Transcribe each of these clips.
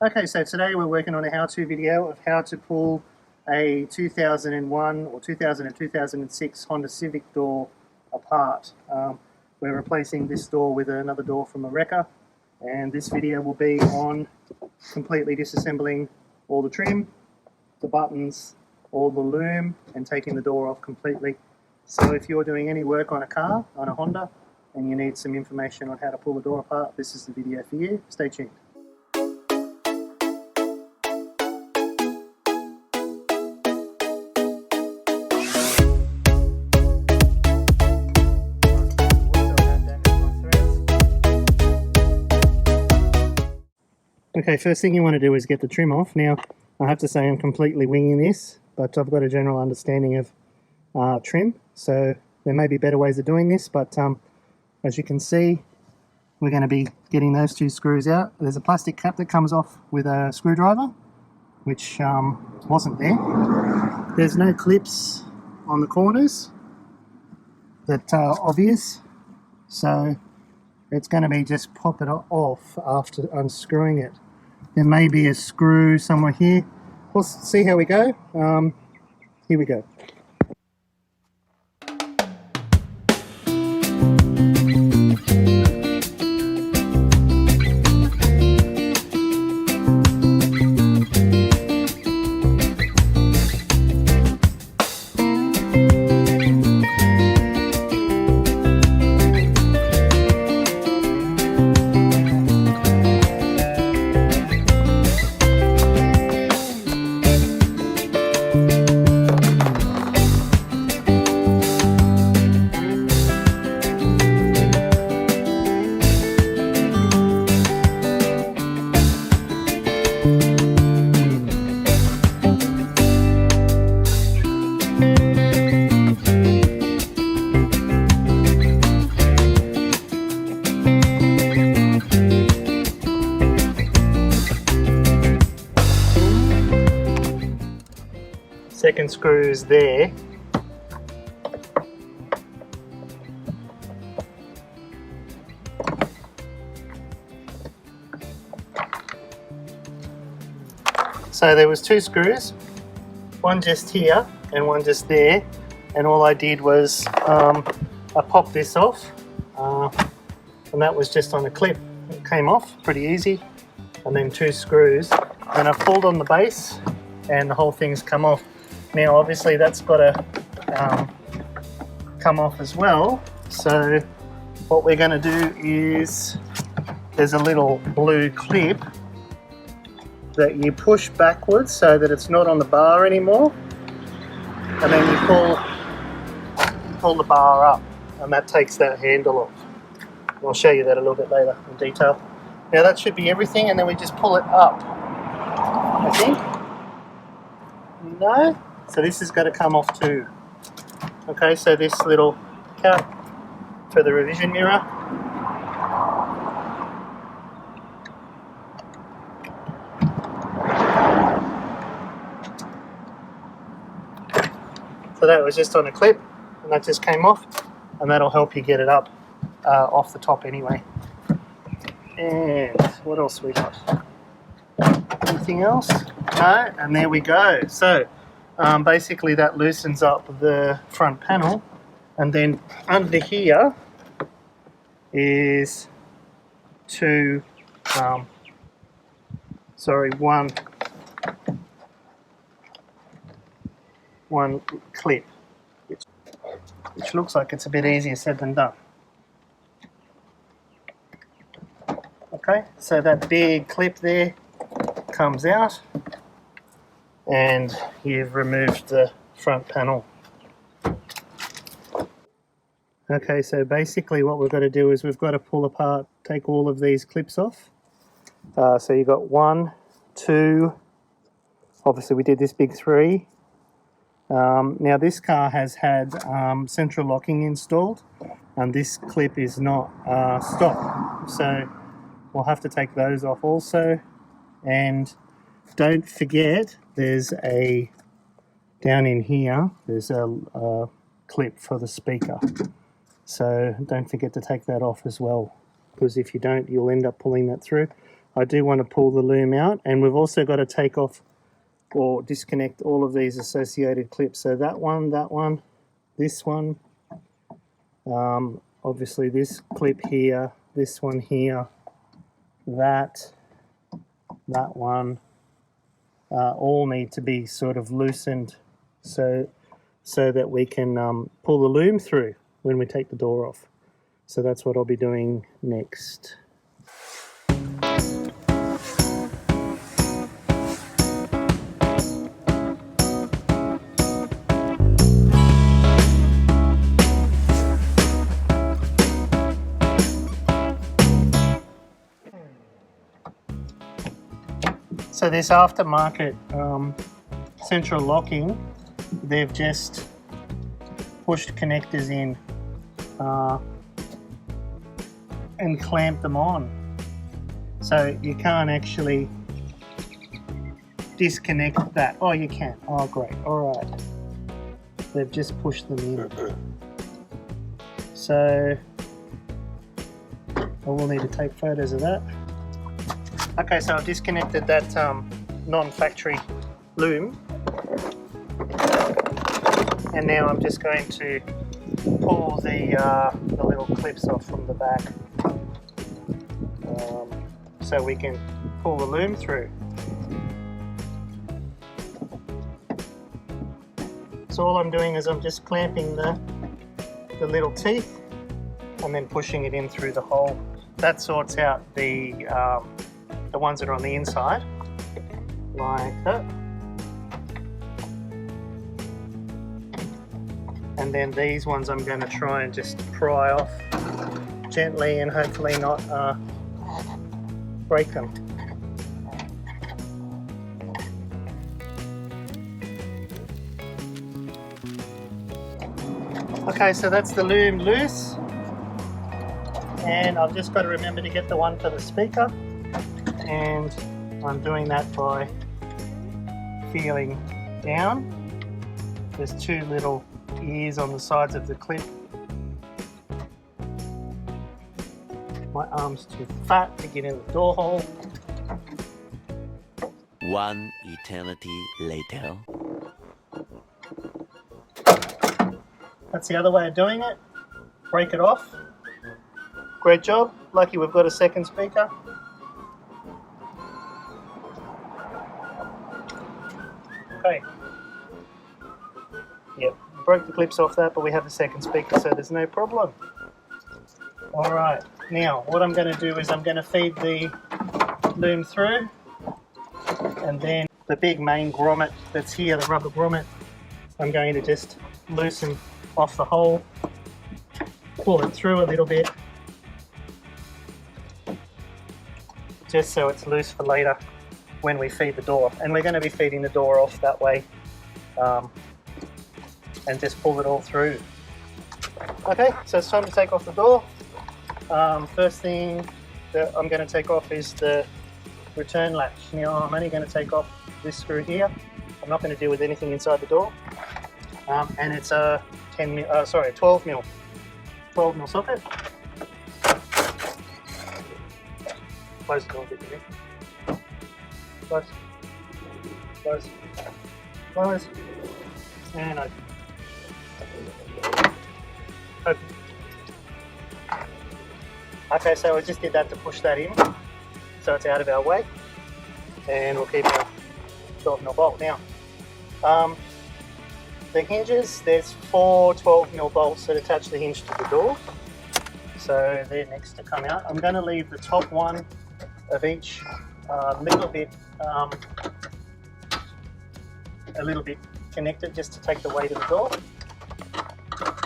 Okay, so today we're working on a how-to video of how to pull a 2001 or 2000 and 2006 Honda Civic door apart. We're replacing this door with another door from a wrecker, and this video will be on completely disassembling all the trim, the buttons, all the loom, and taking the door off completely. So if you're doing any work on a car, on a Honda, and you need some information on how to pull the door apart, this is the video for you. Stay tuned. Okay, first thing you want to do is get the trim off. Now, I have to say I'm completely winging this, but I've got a general understanding of trim, so there may be better ways of doing this, but as you can see, we're going to be getting those two screws out. There's a plastic cap that comes off with a screwdriver, which wasn't there. There's no clips on the corners that are obvious, so it's going to be just pop it off after unscrewing it. There may be a screw somewhere here. We'll see how we go. Here we go. Second screw is there. So there was two screws, one just here and one just there, and all I did was I popped this off, and that was just on a clip. It came off pretty easy, and then two screws, and I pulled on the base and the whole thing's come off. Now obviously that's got to come off as well, so what we're going to do is there's a little blue clip that you push backwards so that it's not on the bar anymore, and then you pull the bar up, and that takes that handle off. I'll show you that a little bit later in detail. Now that should be everything, and then we just pull it up, I think. No? So this has got to come off too. Okay, so this little cap for the revision mirror. So that was just on a clip, and that just came off, and that'll help you get it up off the top anyway. And what else we got? Anything else? No, and there we go. So basically that loosens up the front panel, and then under here is one clip, which looks like it's a bit easier said than done. Okay, so that big clip there comes out, and you've removed the front panel. Okay, so basically what we've got to do is we've got to pull apart, take all of these clips off. So you've got 1, 2, obviously we did this big 3. Now this car has had central locking installed, and this clip is not stock, so we'll have to take those off also. And don't forget, there's down in here, there's a clip for the speaker. So don't forget to take that off as well, because if you don't, you'll end up pulling that through. I do want to pull the loom out, and we've also got to take off or disconnect all of these associated clips. So that one, this one, obviously this clip here, this one here, that one, all need to be sort of loosened so that we can pull the loom through when we take the door off. So that's what I'll be doing next. So this aftermarket central locking, they've just pushed connectors in and clamped them on. So you can't actually disconnect that. Oh, you can. Oh, great. All right. They've just pushed them in. So I will need to take photos of that. Okay, so I've disconnected that non-factory loom, and now I'm just going to pull the little clips off from the back, so we can pull the loom through. So all I'm doing is I'm just clamping the little teeth and then pushing it in through the hole. That sorts out the ones that are on the inside, like that. And then these ones I'm going to try and just pry off gently and hopefully not break them. Okay, so that's the loom loose, and I've just got to remember to get the one for the speaker, and I'm doing that by feeling down. There's two little ears on the sides of the clip. My arm's too fat to get in the door hole. One eternity later. That's the other way of doing it. Break it off. Great job. Lucky we've got a second speaker. Okay. Yep, broke the clips off that, but we have the second speaker, so there's no problem. Alright, now what I'm going to do is I'm going to feed the loom through, and then the big main grommet that's here, the rubber grommet, I'm going to just loosen off the hole, pull it through a little bit, just so it's loose for later when we feed the door. And we're going to be feeding the door off that way, and just pull it all through. Okay, so it's time to take off the door. First thing that I'm going to take off is the return latch. Now I'm only going to take off this screw here. I'm not going to deal with anything inside the door. And it's a 12 mil socket. Close the door a bit, Jimmy. Close, close, close, and open. Open. Okay, so I just did that to push that in, so it's out of our way, and we'll keep our 12 mil bolt. Now, the hinges, there's 4 12 mil bolts that attach the hinge to the door, so they're next to come out. I'm going to leave the top one of each a little bit connected, just to take the weight of the door,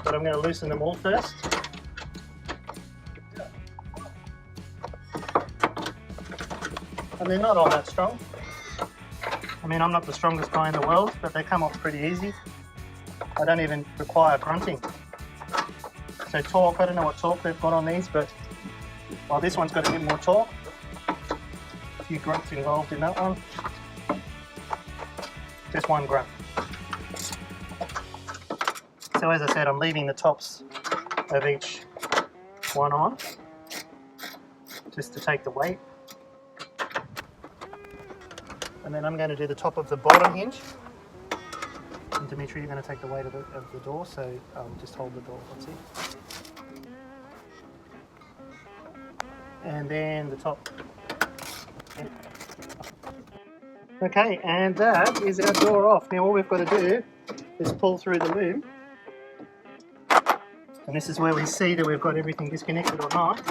but I'm going to loosen them all first. And they're not all that strong. I mean, I'm not the strongest guy in the world, but they come off pretty easy. I don't even require grunting. So torque, I don't know what torque they've got on these, but well, this one's got a bit more torque. A few grunts involved in that one. Just one grunt. So as I said, I'm leaving the tops of each one on, just to take the weight. And then I'm going to do the top of the bottom hinge. And Dimitri, you're going to take the weight of the door, so just hold the door, that's it. And then the top. Okay, and that is our door off. Now all we've got to do is pull through the loom. And this is where we see that we've got everything disconnected or not.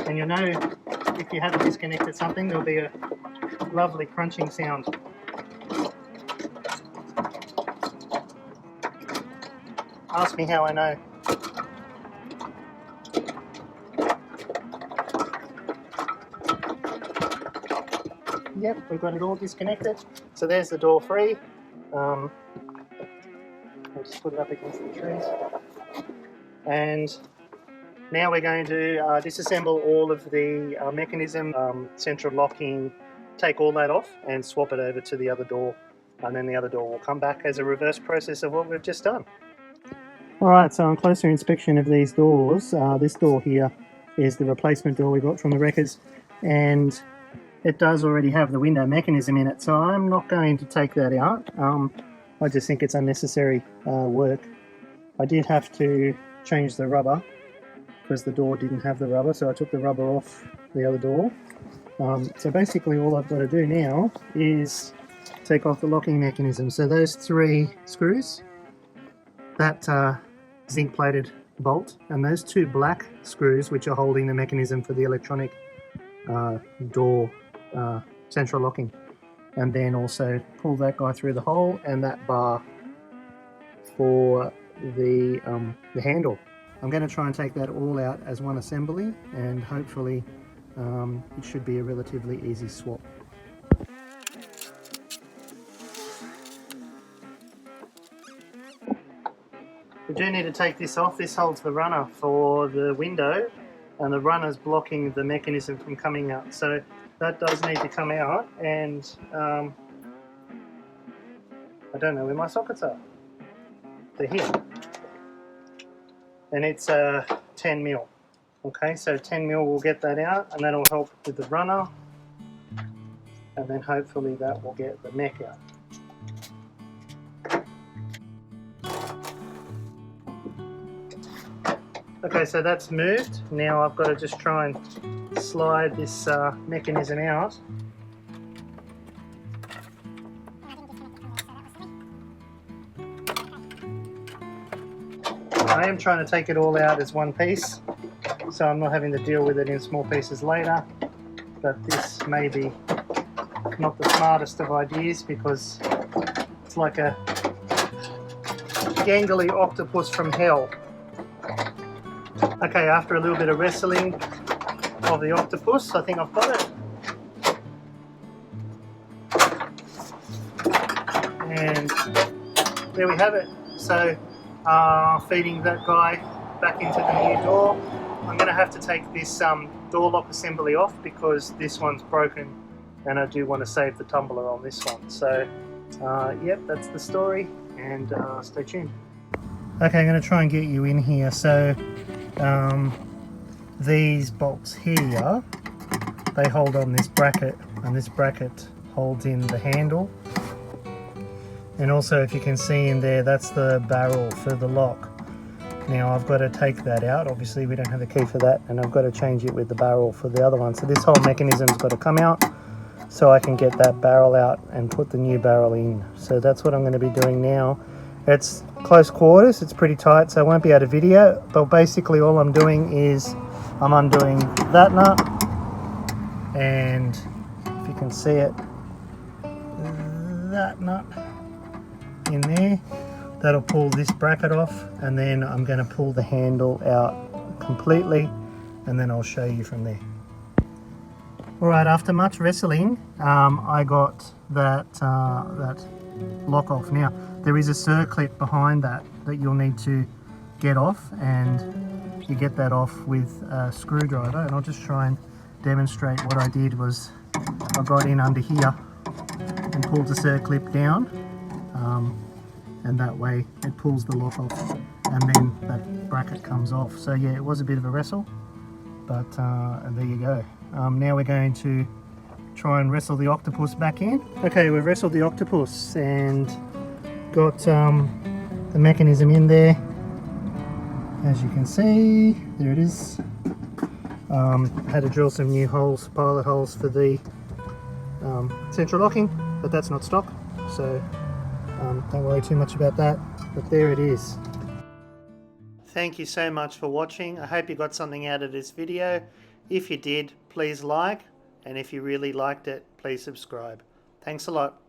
And you'll know if you haven't disconnected something, there'll be a lovely crunching sound. Ask me how I know. Yep, we've got it all disconnected. So there's the door free. I'll just put it up against the trees. And now we're going to disassemble all of the mechanism, central locking, take all that off and swap it over to the other door. And then the other door will come back as a reverse process of what we've just done. Alright, so on closer inspection of these doors, this door here is the replacement door we got from the wreckers. And it does already have the window mechanism in it, so I'm not going to take that out. I just think it's unnecessary work. I did have to change the rubber because the door didn't have the rubber, so I took the rubber off the other door. So basically all I've got to do now is take off the locking mechanism. So those 3 screws, that zinc plated bolt, and those 2 black screws which are holding the mechanism for the electronic door central locking, and then also pull that guy through the hole and that bar for the handle. I'm going to try and take that all out as one assembly, and hopefully it should be a relatively easy swap. We do need to take this off. This holds the runner for the window, and the runner's blocking the mechanism from coming out, so that does need to come out. And I don't know where my sockets are. They're here, and it's 10 mil. Okay, so 10 mil will get that out, and that'll help with the runner, and then hopefully that will get the mech out. Okay, so that's moved. Now I've got to just try and slide this mechanism out. I am trying to take it all out as one piece, so I'm not having to deal with it in small pieces later. But this may be not the smartest of ideas, because it's like a gangly octopus from hell. Okay, after a little bit of wrestling of the octopus, I think I've got it. And there we have it. So feeding that guy back into the new door. I'm going to have to take this door lock assembly off because this one's broken, and I do want to save the tumbler on this one. So yep, that's the story, and stay tuned. Okay, I'm going to try and get you in here. So these bolts here, they hold on this bracket, and this bracket holds in the handle. And also, if you can see in there, that's the barrel for the lock. Now I've got to take that out. Obviously we don't have the key for that, and I've got to change it with the barrel for the other one. So this whole mechanism's got to come out so I can get that barrel out and put the new barrel in. So that's what I'm going to be doing now. It's close quarters, it's pretty tight, so I won't be able to video, but basically all I'm doing is I'm undoing that nut, and if you can see it, that nut in there, that'll pull this bracket off, and then I'm going to pull the handle out completely, and then I'll show you from there. Alright, after much wrestling, I got that lock off. Now there is a circlip behind that you'll need to get off, and you get that off with a screwdriver, and I'll just try and demonstrate. What I did was I got in under here and pulled the circlip down, and that way it pulls the lock off. and then that bracket comes off. So yeah, it was a bit of a wrestle, but and there you go. Now we're going to try and wrestle the octopus back in. Okay, we've wrestled the octopus and got the mechanism in there. As you can see, there it is. Had to drill some new holes, pilot holes for the central locking, but that's not stock, so don't worry too much about that. But there it is. Thank you so much for watching. I hope you got something out of this video. If you did, please like, and if you really liked it, please subscribe. Thanks a lot.